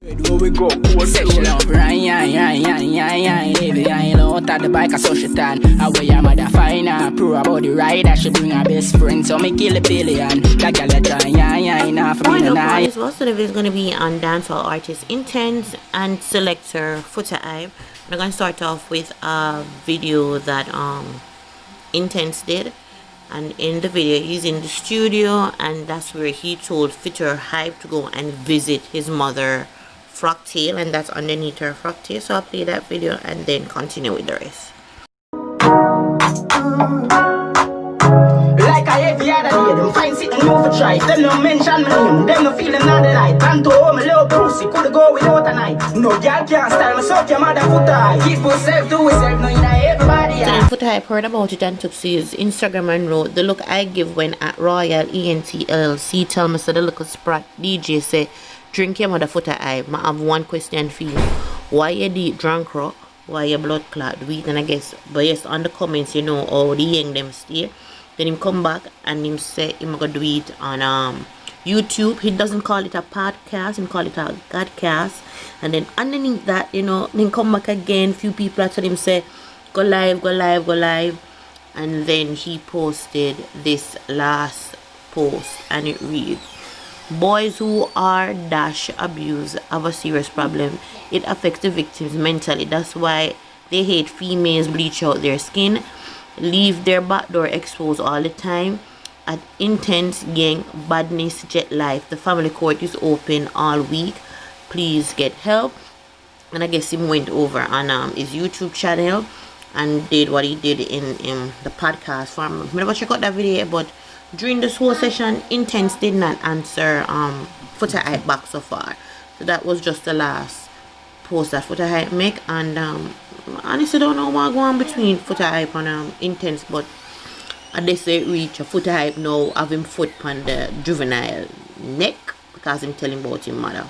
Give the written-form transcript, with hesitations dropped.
We go sexual up, baby, out at the bike, so she tan. Away your mother fine, pro about the ride, that she bring her best friend, so me kill a billion. That girl a try, enough for me tonight. As well, so the video is going to be on dancehall artist Intence and selector Foota Hype. I'm going to start off with a video that Intence did. And in the video, he's in the studio, and that's where he told Foota Hype to go and visit his mother, Frogtail, and that's underneath her Frogtail. So I'll play that video and then continue with the rest. Like I every other day, them find sitting over try. Them no mention my name, them no feeling not the light. Tanto home, a little pussy, could go without a night. No girl can't style me, suck your mother Foota Hype. Keep yourself to yourself, no you know everybody. So then Foota Hype heard about it and took to his Instagram and wrote, "The look I give when at Royal ENT LLC tell me so the little sprat DJ say, drink your mother Foota Hype. I have one question for you. Why you deep drunk rock? Why your blood clot weak?" And I guess, but yes, on the comments, you know, how the young them stay. Then him come back and him say him gonna do it on YouTube. He doesn't call it a podcast, him call it a godcast. And then underneath that, you know, then come back again. Few people told him say, go live, go live, go live. And then he posted this last post, and it reads, "Boys who are dash abused have a serious problem. It affects the victims mentally. That's why they hate females, bleach out their skin, leave their back door exposed all the time. At Intence gang badness jet life. The family court is open all week. Please get help." And I guess he went over on his YouTube channel and did what he did in the podcast form. I'm never check out that video, but during this whole session, Intence did not answer Foota Hype back so far. So that was just the last post that Foota Hype make. And honestly don't know what going on between Foota Hype and Intence, but I they say reach a Foota Hype now have him foot on the juvenile neck because him telling about him mother.